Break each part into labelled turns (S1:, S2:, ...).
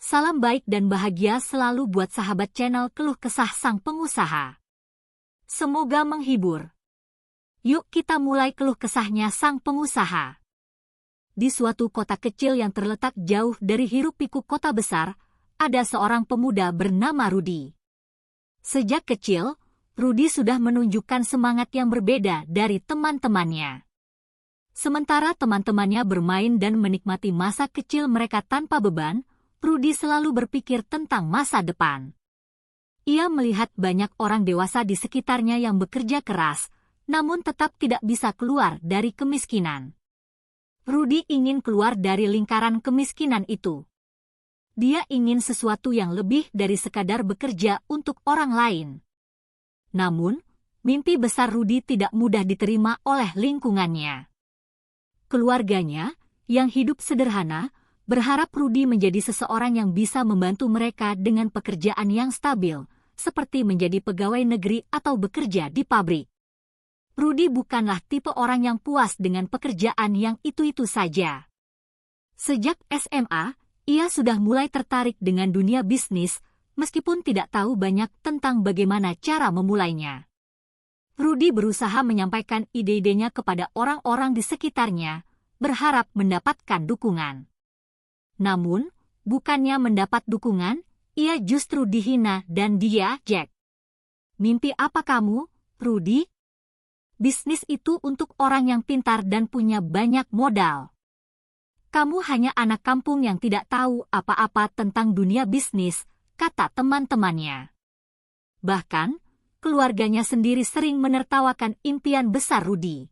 S1: Salam baik dan bahagia selalu buat sahabat channel Keluh Kesah Sang Pengusaha. Semoga menghibur. Yuk kita mulai keluh kesahnya sang pengusaha. Di suatu kota kecil yang terletak jauh dari hiruk-pikuk kota besar, ada seorang pemuda bernama Rudy. Sejak kecil, Rudy sudah menunjukkan semangat yang berbeda dari teman-temannya. Sementara teman-temannya bermain dan menikmati masa kecil mereka tanpa beban, Rudy selalu berpikir tentang masa depan. Ia melihat banyak orang dewasa di sekitarnya yang bekerja keras, namun tetap tidak bisa keluar dari kemiskinan. Rudy ingin keluar dari lingkaran kemiskinan itu. Dia ingin sesuatu yang lebih dari sekadar bekerja untuk orang lain. Namun, mimpi besar Rudy tidak mudah diterima oleh lingkungannya. Keluarganya, yang hidup sederhana, berharap Rudy menjadi seseorang yang bisa membantu mereka dengan pekerjaan yang stabil, seperti menjadi pegawai negeri atau bekerja di pabrik. Rudy bukanlah tipe orang yang puas dengan pekerjaan yang itu-itu saja. Sejak SMA, ia sudah mulai tertarik dengan dunia bisnis, meskipun tidak tahu banyak tentang bagaimana cara memulainya. Rudy berusaha menyampaikan ide-idenya kepada orang-orang di sekitarnya, berharap mendapatkan dukungan. Namun, bukannya mendapat dukungan, ia justru dihina dan diejek. Mimpi apa kamu, Rudy? Bisnis itu untuk orang yang pintar dan punya banyak modal. Kamu hanya anak kampung yang tidak tahu apa-apa tentang dunia bisnis, kata teman-temannya. Bahkan, keluarganya sendiri sering menertawakan impian besar Rudy.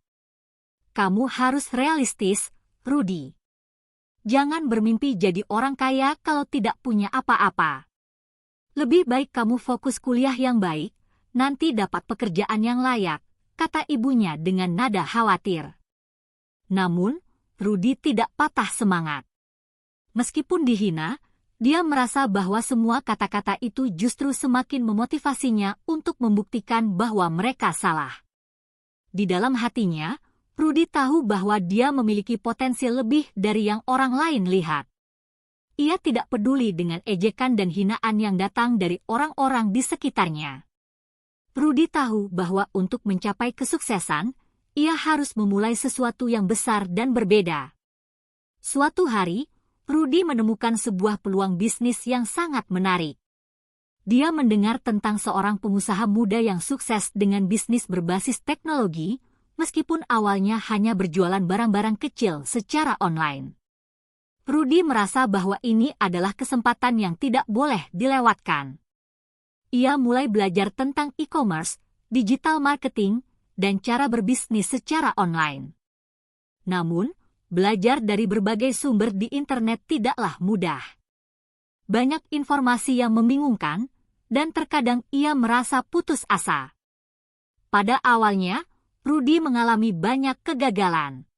S1: Kamu harus realistis, Rudy. Jangan bermimpi jadi orang kaya kalau tidak punya apa-apa. Lebih baik kamu fokus kuliah yang baik, nanti dapat pekerjaan yang layak, kata ibunya dengan nada khawatir. Namun, Rudy tidak patah semangat. Meskipun dihina, dia merasa bahwa semua kata-kata itu justru semakin memotivasinya untuk membuktikan bahwa mereka salah. Di dalam hatinya, Rudy tahu bahwa dia memiliki potensi lebih dari yang orang lain lihat. Ia tidak peduli dengan ejekan dan hinaan yang datang dari orang-orang di sekitarnya. Rudy tahu bahwa untuk mencapai kesuksesan, ia harus memulai sesuatu yang besar dan berbeda. Suatu hari, Rudy menemukan sebuah peluang bisnis yang sangat menarik. Dia mendengar tentang seorang pengusaha muda yang sukses dengan bisnis berbasis teknologi, meskipun awalnya hanya berjualan barang-barang kecil secara online. Rudy merasa bahwa ini adalah kesempatan yang tidak boleh dilewatkan. Ia mulai belajar tentang e-commerce, digital marketing, dan cara berbisnis secara online. Namun, belajar dari berbagai sumber di internet tidaklah mudah. Banyak informasi yang membingungkan, dan terkadang ia merasa putus asa. Pada awalnya, Rudy mengalami banyak kegagalan.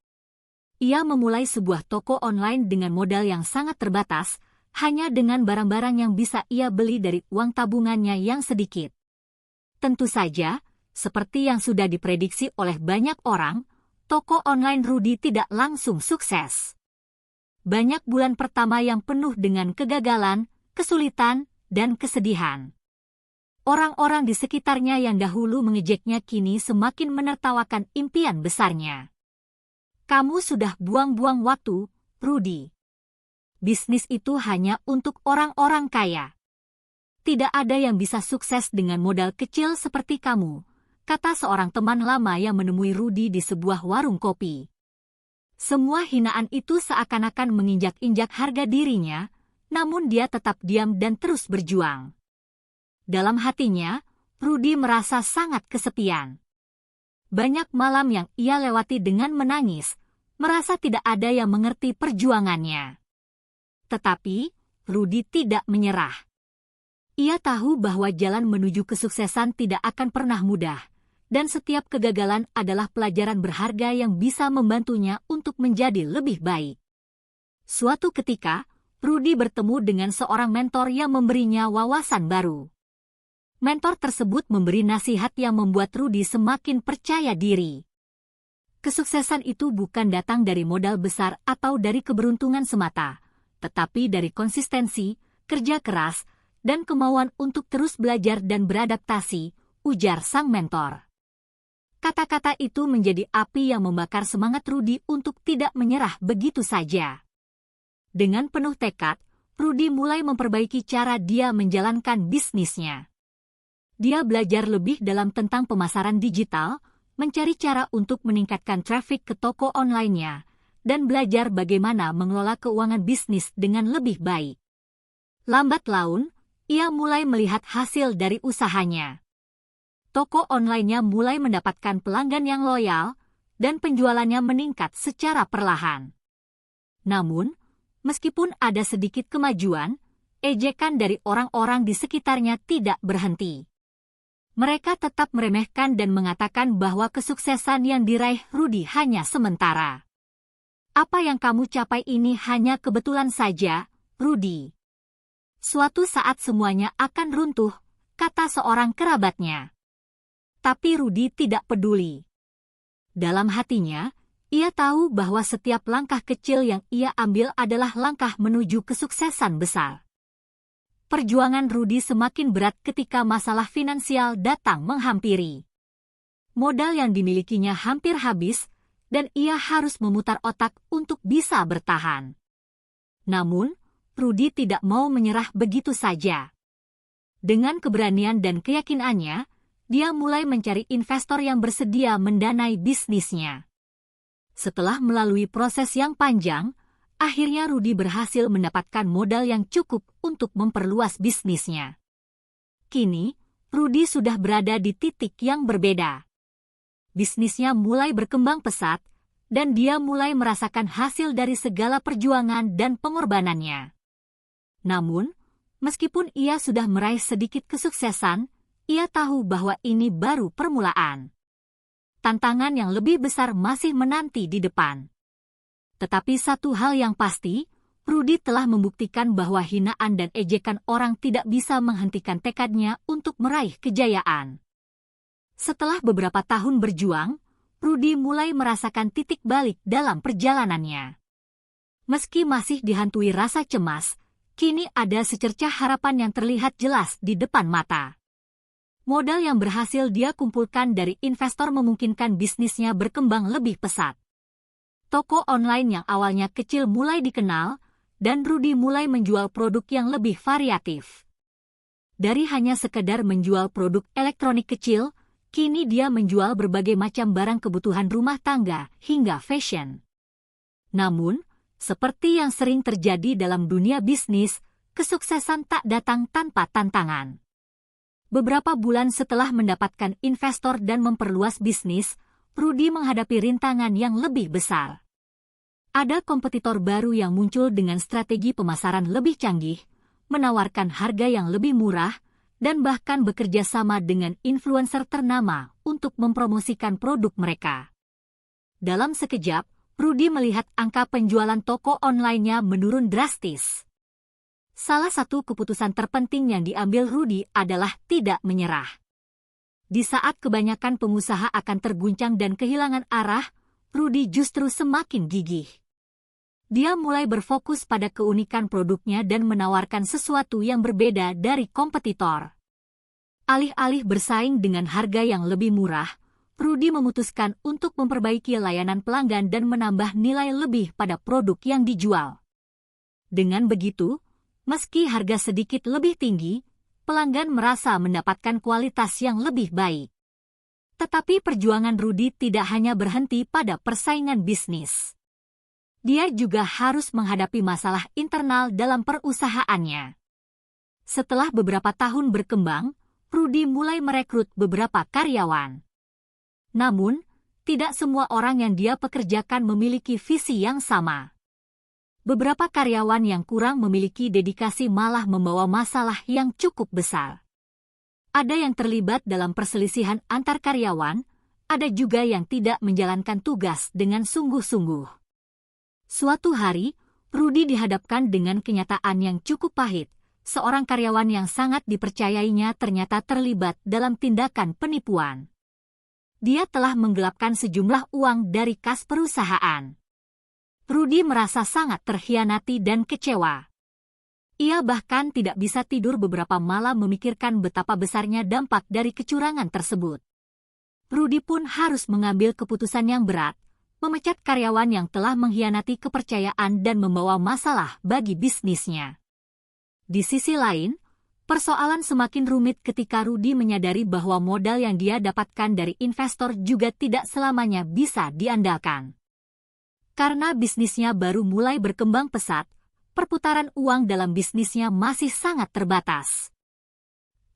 S1: Ia memulai sebuah toko online dengan modal yang sangat terbatas, hanya dengan barang-barang yang bisa ia beli dari uang tabungannya yang sedikit. Tentu saja, seperti yang sudah diprediksi oleh banyak orang, toko online Rudy tidak langsung sukses. Banyak bulan pertama yang penuh dengan kegagalan, kesulitan, dan kesedihan. Orang-orang di sekitarnya yang dahulu mengejeknya kini semakin menertawakan impian besarnya. Kamu sudah buang-buang waktu, Rudy. Bisnis itu hanya untuk orang-orang kaya. Tidak ada yang bisa sukses dengan modal kecil seperti kamu, kata seorang teman lama yang menemui Rudy di sebuah warung kopi. Semua hinaan itu seakan-akan menginjak-injak harga dirinya, namun dia tetap diam dan terus berjuang. Dalam hatinya, Rudy merasa sangat kesepian. Banyak malam yang ia lewati dengan menangis, merasa tidak ada yang mengerti perjuangannya. Tetapi, Rudy tidak menyerah. Ia tahu bahwa jalan menuju kesuksesan tidak akan pernah mudah, dan setiap kegagalan adalah pelajaran berharga yang bisa membantunya untuk menjadi lebih baik. Suatu ketika, Rudy bertemu dengan seorang mentor yang memberinya wawasan baru. Mentor tersebut memberi nasihat yang membuat Rudy semakin percaya diri. Kesuksesan itu bukan datang dari modal besar atau dari keberuntungan semata, tetapi dari konsistensi, kerja keras, dan kemauan untuk terus belajar dan beradaptasi, ujar sang mentor. Kata-kata itu menjadi api yang membakar semangat Rudy untuk tidak menyerah begitu saja. Dengan penuh tekad, Rudy mulai memperbaiki cara dia menjalankan bisnisnya. Dia belajar lebih dalam tentang pemasaran digital, mencari cara untuk meningkatkan traffic ke toko online-nya, dan belajar bagaimana mengelola keuangan bisnis dengan lebih baik. Lambat laun, ia mulai melihat hasil dari usahanya. Toko online-nya mulai mendapatkan pelanggan yang loyal, dan penjualannya meningkat secara perlahan. Namun, meskipun ada sedikit kemajuan, ejekan dari orang-orang di sekitarnya tidak berhenti. Mereka tetap meremehkan dan mengatakan bahwa kesuksesan yang diraih Rudy hanya sementara. Apa yang kamu capai ini hanya kebetulan saja, Rudy. Suatu saat semuanya akan runtuh, kata seorang kerabatnya. Tapi Rudy tidak peduli. Dalam hatinya, ia tahu bahwa setiap langkah kecil yang ia ambil adalah langkah menuju kesuksesan besar. Perjuangan Rudy semakin berat ketika masalah finansial datang menghampiri. Modal yang dimilikinya hampir habis, dan ia harus memutar otak untuk bisa bertahan. Namun, Rudy tidak mau menyerah begitu saja. Dengan keberanian dan keyakinannya, dia mulai mencari investor yang bersedia mendanai bisnisnya. Setelah melalui proses yang panjang, akhirnya Rudy berhasil mendapatkan modal yang cukup untuk memperluas bisnisnya. Kini, Rudy sudah berada di titik yang berbeda. Bisnisnya mulai berkembang pesat, dan dia mulai merasakan hasil dari segala perjuangan dan pengorbanannya. Namun, meskipun ia sudah meraih sedikit kesuksesan, ia tahu bahwa ini baru permulaan. Tantangan yang lebih besar masih menanti di depan. Tetapi satu hal yang pasti, Rudy telah membuktikan bahwa hinaan dan ejekan orang tidak bisa menghentikan tekadnya untuk meraih kejayaan. Setelah beberapa tahun berjuang, Rudy mulai merasakan titik balik dalam perjalanannya. Meski masih dihantui rasa cemas, kini ada secercah harapan yang terlihat jelas di depan mata. Modal yang berhasil dia kumpulkan dari investor memungkinkan bisnisnya berkembang lebih pesat. Toko online yang awalnya kecil mulai dikenal, dan Rudy mulai menjual produk yang lebih variatif. Dari hanya sekedar menjual produk elektronik kecil, kini dia menjual berbagai macam barang kebutuhan rumah tangga hingga fashion. Namun, seperti yang sering terjadi dalam dunia bisnis, kesuksesan tak datang tanpa tantangan. Beberapa bulan setelah mendapatkan investor dan memperluas bisnis, Rudy menghadapi rintangan yang lebih besar. Ada kompetitor baru yang muncul dengan strategi pemasaran lebih canggih, menawarkan harga yang lebih murah, dan bahkan bekerja sama dengan influencer ternama untuk mempromosikan produk mereka. Dalam sekejap, Rudy melihat angka penjualan toko online-nya menurun drastis. Salah satu keputusan terpenting yang diambil Rudy adalah tidak menyerah. Di saat kebanyakan pengusaha akan terguncang dan kehilangan arah, Rudy justru semakin gigih. Dia mulai berfokus pada keunikan produknya dan menawarkan sesuatu yang berbeda dari kompetitor. Alih-alih bersaing dengan harga yang lebih murah, Rudy memutuskan untuk memperbaiki layanan pelanggan dan menambah nilai lebih pada produk yang dijual. Dengan begitu, meski harga sedikit lebih tinggi, pelanggan merasa mendapatkan kualitas yang lebih baik. Tetapi perjuangan Rudy tidak hanya berhenti pada persaingan bisnis. Dia juga harus menghadapi masalah internal dalam perusahaannya. Setelah beberapa tahun berkembang, Rudy mulai merekrut beberapa karyawan. Namun, tidak semua orang yang dia pekerjakan memiliki visi yang sama. Beberapa karyawan yang kurang memiliki dedikasi malah membawa masalah yang cukup besar. Ada yang terlibat dalam perselisihan antar karyawan, ada juga yang tidak menjalankan tugas dengan sungguh-sungguh. Suatu hari, Rudy dihadapkan dengan kenyataan yang cukup pahit. Seorang karyawan yang sangat dipercayainya ternyata terlibat dalam tindakan penipuan. Dia telah menggelapkan sejumlah uang dari kas perusahaan. Rudy merasa sangat terkhianati dan kecewa. Ia bahkan tidak bisa tidur beberapa malam memikirkan betapa besarnya dampak dari kecurangan tersebut. Rudy pun harus mengambil keputusan yang berat, memecat karyawan yang telah mengkhianati kepercayaan dan membawa masalah bagi bisnisnya. Di sisi lain, persoalan semakin rumit ketika Rudy menyadari bahwa modal yang dia dapatkan dari investor juga tidak selamanya bisa diandalkan. Karena bisnisnya baru mulai berkembang pesat, perputaran uang dalam bisnisnya masih sangat terbatas.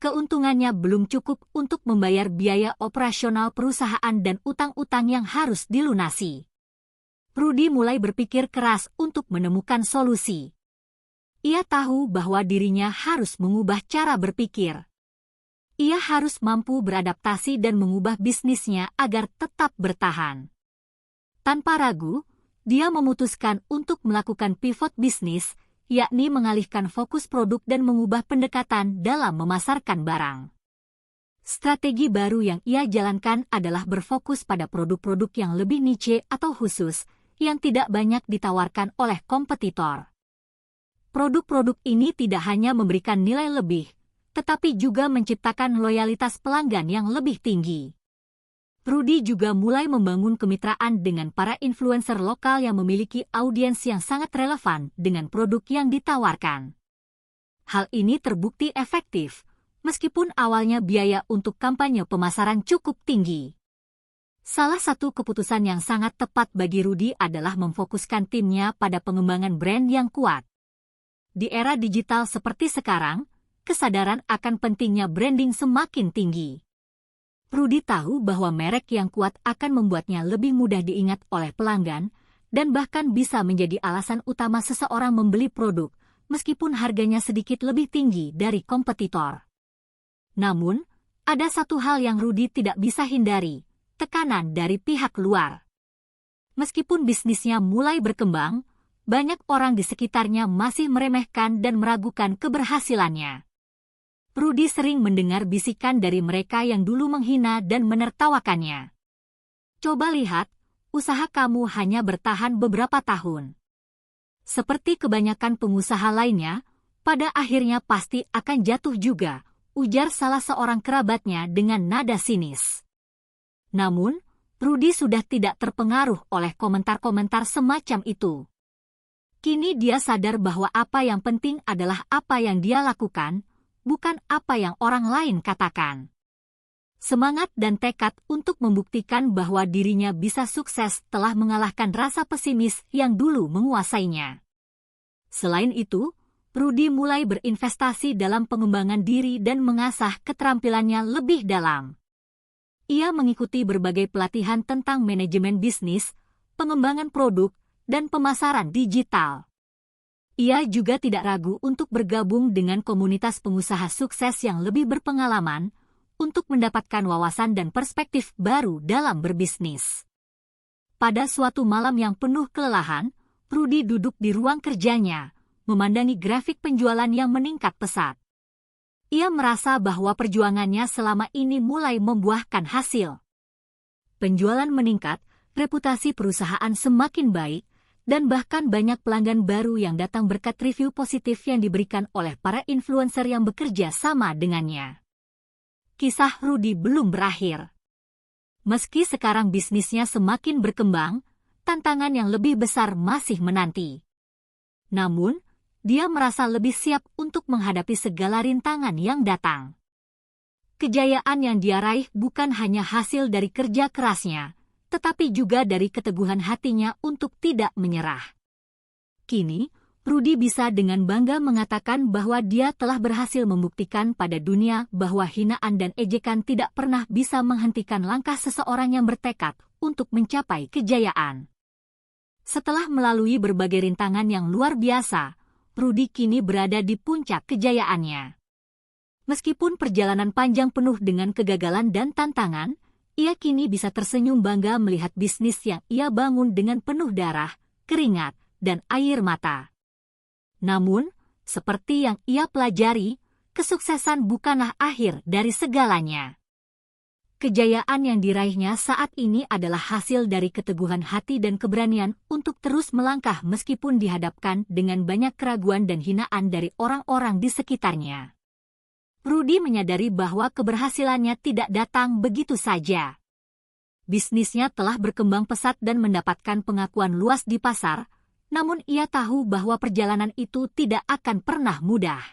S1: Keuntungannya belum cukup untuk membayar biaya operasional perusahaan dan utang-utang yang harus dilunasi. Rudy mulai berpikir keras untuk menemukan solusi. Ia tahu bahwa dirinya harus mengubah cara berpikir. Ia harus mampu beradaptasi dan mengubah bisnisnya agar tetap bertahan. Tanpa ragu, dia memutuskan untuk melakukan pivot bisnis, yakni mengalihkan fokus produk dan mengubah pendekatan dalam memasarkan barang. Strategi baru yang ia jalankan adalah berfokus pada produk-produk yang lebih niche atau khusus, yang tidak banyak ditawarkan oleh kompetitor. Produk-produk ini tidak hanya memberikan nilai lebih, tetapi juga menciptakan loyalitas pelanggan yang lebih tinggi. Rudy juga mulai membangun kemitraan dengan para influencer lokal yang memiliki audiens yang sangat relevan dengan produk yang ditawarkan. Hal ini terbukti efektif, meskipun awalnya biaya untuk kampanye pemasaran cukup tinggi. Salah satu keputusan yang sangat tepat bagi Rudy adalah memfokuskan timnya pada pengembangan brand yang kuat. Di era digital seperti sekarang, kesadaran akan pentingnya branding semakin tinggi. Rudy tahu bahwa merek yang kuat akan membuatnya lebih mudah diingat oleh pelanggan dan bahkan bisa menjadi alasan utama seseorang membeli produk, meskipun harganya sedikit lebih tinggi dari kompetitor. Namun, ada satu hal yang Rudy tidak bisa hindari, tekanan dari pihak luar. Meskipun bisnisnya mulai berkembang, banyak orang di sekitarnya masih meremehkan dan meragukan keberhasilannya. Rudy sering mendengar bisikan dari mereka yang dulu menghina dan menertawakannya. Coba lihat, usaha kamu hanya bertahan beberapa tahun. Seperti kebanyakan pengusaha lainnya, pada akhirnya pasti akan jatuh juga, ujar salah seorang kerabatnya dengan nada sinis. Namun, Rudy sudah tidak terpengaruh oleh komentar-komentar semacam itu. Kini dia sadar bahwa apa yang penting adalah apa yang dia lakukan, bukan apa yang orang lain katakan. Semangat dan tekad untuk membuktikan bahwa dirinya bisa sukses telah mengalahkan rasa pesimis yang dulu menguasainya. Selain itu, Rudy mulai berinvestasi dalam pengembangan diri dan mengasah keterampilannya lebih dalam. Ia mengikuti berbagai pelatihan tentang manajemen bisnis, pengembangan produk, dan pemasaran digital. Ia juga tidak ragu untuk bergabung dengan komunitas pengusaha sukses yang lebih berpengalaman untuk mendapatkan wawasan dan perspektif baru dalam berbisnis. Pada suatu malam yang penuh kelelahan, Rudy duduk di ruang kerjanya, memandangi grafik penjualan yang meningkat pesat. Ia merasa bahwa perjuangannya selama ini mulai membuahkan hasil. Penjualan meningkat, reputasi perusahaan semakin baik, dan bahkan banyak pelanggan baru yang datang berkat review positif yang diberikan oleh para influencer yang bekerja sama dengannya. Kisah Rudy belum berakhir. Meski sekarang bisnisnya semakin berkembang, tantangan yang lebih besar masih menanti. Namun, dia merasa lebih siap untuk menghadapi segala rintangan yang datang. Kejayaan yang dia raih bukan hanya hasil dari kerja kerasnya, tetapi juga dari keteguhan hatinya untuk tidak menyerah. Kini, Rudy bisa dengan bangga mengatakan bahwa dia telah berhasil membuktikan pada dunia bahwa hinaan dan ejekan tidak pernah bisa menghentikan langkah seseorang yang bertekad untuk mencapai kejayaan. Setelah melalui berbagai rintangan yang luar biasa, Rudy kini berada di puncak kejayaannya. Meskipun perjalanan panjang penuh dengan kegagalan dan tantangan, ia kini bisa tersenyum bangga melihat bisnis yang ia bangun dengan penuh darah, keringat, dan air mata. Namun, seperti yang ia pelajari, kesuksesan bukanlah akhir dari segalanya. Kejayaan yang diraihnya saat ini adalah hasil dari keteguhan hati dan keberanian untuk terus melangkah meskipun dihadapkan dengan banyak keraguan dan hinaan dari orang-orang di sekitarnya. Rudy menyadari bahwa keberhasilannya tidak datang begitu saja. Bisnisnya telah berkembang pesat dan mendapatkan pengakuan luas di pasar, namun ia tahu bahwa perjalanan itu tidak akan pernah mudah.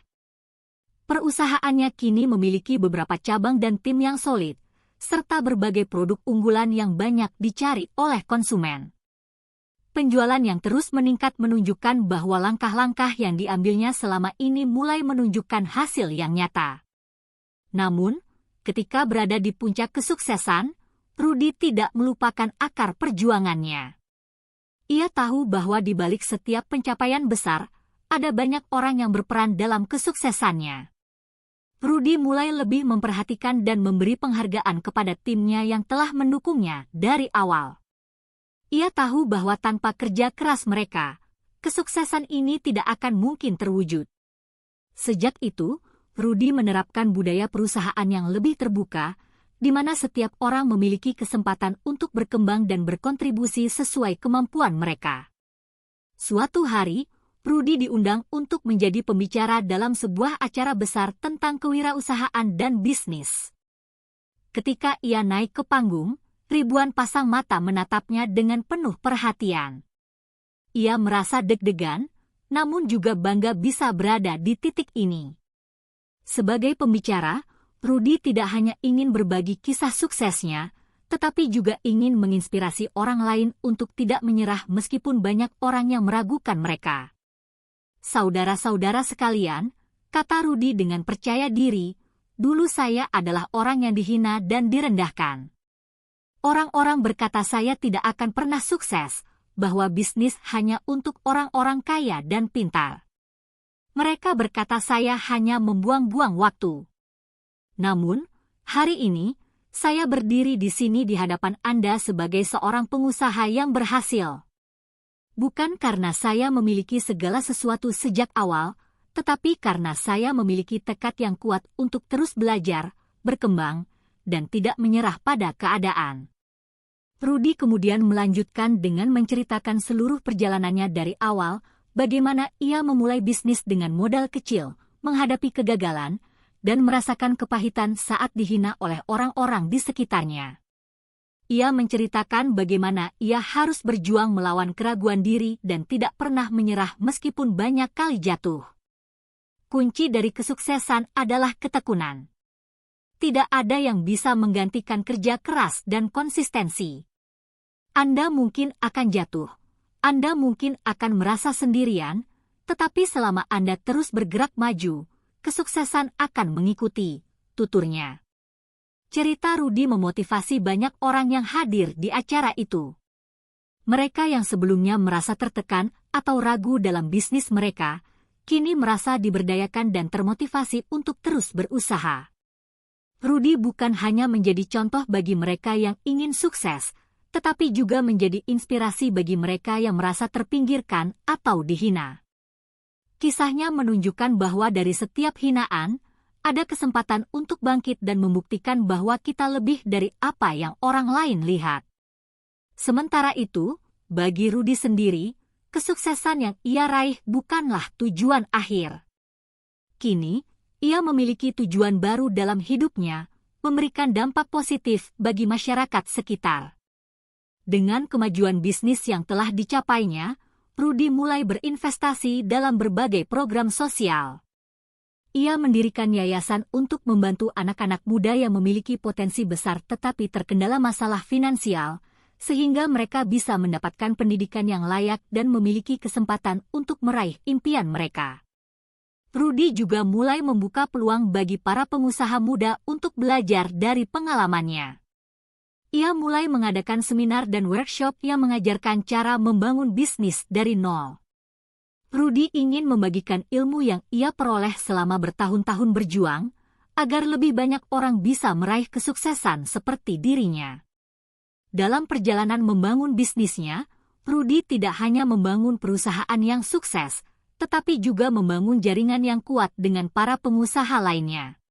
S1: Perusahaannya kini memiliki beberapa cabang dan tim yang solid, serta berbagai produk unggulan yang banyak dicari oleh konsumen. Penjualan yang terus meningkat menunjukkan bahwa langkah-langkah yang diambilnya selama ini mulai menunjukkan hasil yang nyata. Namun, ketika berada di puncak kesuksesan, Rudy tidak melupakan akar perjuangannya. Ia tahu bahwa di balik setiap pencapaian besar, ada banyak orang yang berperan dalam kesuksesannya. Rudy mulai lebih memperhatikan dan memberi penghargaan kepada timnya yang telah mendukungnya dari awal. Ia tahu bahwa tanpa kerja keras mereka, kesuksesan ini tidak akan mungkin terwujud. Sejak itu, Rudy menerapkan budaya perusahaan yang lebih terbuka, di mana setiap orang memiliki kesempatan untuk berkembang dan berkontribusi sesuai kemampuan mereka. Suatu hari, Rudy diundang untuk menjadi pembicara dalam sebuah acara besar tentang kewirausahaan dan bisnis. Ketika ia naik ke panggung, ribuan pasang mata menatapnya dengan penuh perhatian. Ia merasa deg-degan, namun juga bangga bisa berada di titik ini. Sebagai pembicara, Rudy tidak hanya ingin berbagi kisah suksesnya, tetapi juga ingin menginspirasi orang lain untuk tidak menyerah meskipun banyak orang yang meragukan mereka. Saudara-saudara sekalian, kata Rudy dengan percaya diri, dulu saya adalah orang yang dihina dan direndahkan. Orang-orang berkata saya tidak akan pernah sukses, bahwa bisnis hanya untuk orang-orang kaya dan pintar. Mereka berkata saya hanya membuang-buang waktu. Namun, hari ini, saya berdiri di sini di hadapan Anda sebagai seorang pengusaha yang berhasil. Bukan karena saya memiliki segala sesuatu sejak awal, tetapi karena saya memiliki tekad yang kuat untuk terus belajar, berkembang, dan tidak menyerah pada keadaan. Rudy kemudian melanjutkan dengan menceritakan seluruh perjalanannya dari awal, bagaimana ia memulai bisnis dengan modal kecil, menghadapi kegagalan, dan merasakan kepahitan saat dihina oleh orang-orang di sekitarnya. Ia menceritakan bagaimana ia harus berjuang melawan keraguan diri dan tidak pernah menyerah meskipun banyak kali jatuh. Kunci dari kesuksesan adalah ketekunan. Tidak ada yang bisa menggantikan kerja keras dan konsistensi. Anda mungkin akan jatuh, Anda mungkin akan merasa sendirian, tetapi selama Anda terus bergerak maju, kesuksesan akan mengikuti, tuturnya. Cerita Rudy memotivasi banyak orang yang hadir di acara itu. Mereka yang sebelumnya merasa tertekan atau ragu dalam bisnis mereka, kini merasa diberdayakan dan termotivasi untuk terus berusaha. Rudy bukan hanya menjadi contoh bagi mereka yang ingin sukses, tetapi juga menjadi inspirasi bagi mereka yang merasa terpinggirkan atau dihina. Kisahnya menunjukkan bahwa dari setiap hinaan, ada kesempatan untuk bangkit dan membuktikan bahwa kita lebih dari apa yang orang lain lihat. Sementara itu, bagi Rudy sendiri, kesuksesan yang ia raih bukanlah tujuan akhir. Kini, ia memiliki tujuan baru dalam hidupnya, memberikan dampak positif bagi masyarakat sekitar. Dengan kemajuan bisnis yang telah dicapainya, Rudy mulai berinvestasi dalam berbagai program sosial. Ia mendirikan yayasan untuk membantu anak-anak muda yang memiliki potensi besar tetapi terkendala masalah finansial, sehingga mereka bisa mendapatkan pendidikan yang layak dan memiliki kesempatan untuk meraih impian mereka. Rudy juga mulai membuka peluang bagi para pengusaha muda untuk belajar dari pengalamannya. Ia mulai mengadakan seminar dan workshop yang mengajarkan cara membangun bisnis dari nol. Rudy ingin membagikan ilmu yang ia peroleh selama bertahun-tahun berjuang, agar lebih banyak orang bisa meraih kesuksesan seperti dirinya. Dalam perjalanan membangun bisnisnya, Rudy tidak hanya membangun perusahaan yang sukses, tetapi juga membangun jaringan yang kuat dengan para pengusaha lainnya.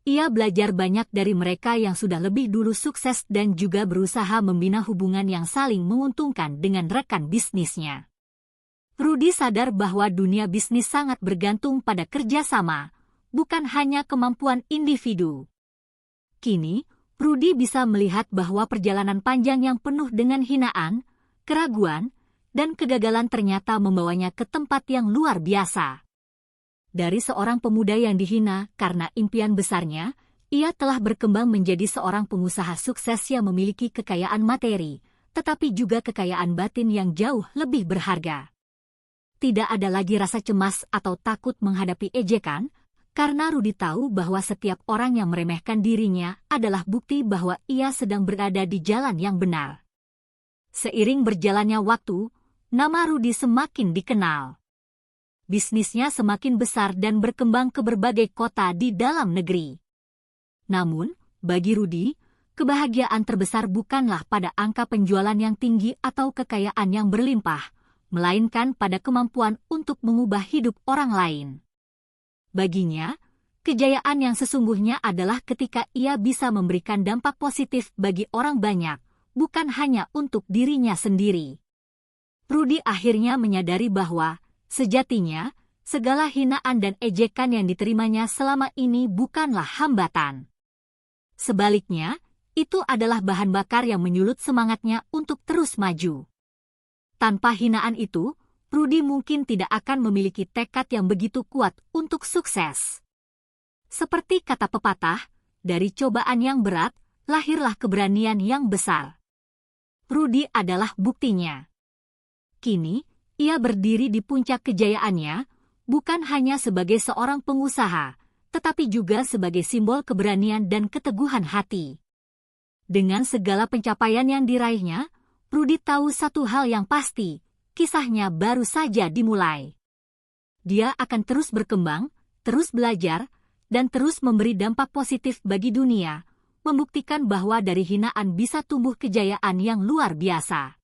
S1: Ia belajar banyak dari mereka yang sudah lebih dulu sukses dan juga berusaha membina hubungan yang saling menguntungkan dengan rekan bisnisnya. Rudy sadar bahwa dunia bisnis sangat bergantung pada kerjasama, bukan hanya kemampuan individu. Kini, Rudy bisa melihat bahwa perjalanan panjang yang penuh dengan hinaan, keraguan, dan kegagalan ternyata membawanya ke tempat yang luar biasa. Dari seorang pemuda yang dihina karena impian besarnya, ia telah berkembang menjadi seorang pengusaha sukses yang memiliki kekayaan materi, tetapi juga kekayaan batin yang jauh lebih berharga. Tidak ada lagi rasa cemas atau takut menghadapi ejekan, karena Rudy tahu bahwa setiap orang yang meremehkan dirinya adalah bukti bahwa ia sedang berada di jalan yang benar. Seiring berjalannya waktu, nama Rudy semakin dikenal. Bisnisnya semakin besar dan berkembang ke berbagai kota di dalam negeri. Namun, bagi Rudy, kebahagiaan terbesar bukanlah pada angka penjualan yang tinggi atau kekayaan yang berlimpah, melainkan pada kemampuan untuk mengubah hidup orang lain. Baginya, kejayaan yang sesungguhnya adalah ketika ia bisa memberikan dampak positif bagi orang banyak, bukan hanya untuk dirinya sendiri. Rudy akhirnya menyadari bahwa sejatinya, segala hinaan dan ejekan yang diterimanya selama ini bukanlah hambatan. Sebaliknya, itu adalah bahan bakar yang menyulut semangatnya untuk terus maju. Tanpa hinaan itu, Rudy mungkin tidak akan memiliki tekad yang begitu kuat untuk sukses. Seperti kata pepatah, dari cobaan yang berat, lahirlah keberanian yang besar. Rudy adalah buktinya. Kini, ia berdiri di puncak kejayaannya, bukan hanya sebagai seorang pengusaha, tetapi juga sebagai simbol keberanian dan keteguhan hati. Dengan segala pencapaian yang diraihnya, Rudy tahu satu hal yang pasti, kisahnya baru saja dimulai. Dia akan terus berkembang, terus belajar, dan terus memberi dampak positif bagi dunia, membuktikan bahwa dari hinaan bisa tumbuh kejayaan yang luar biasa.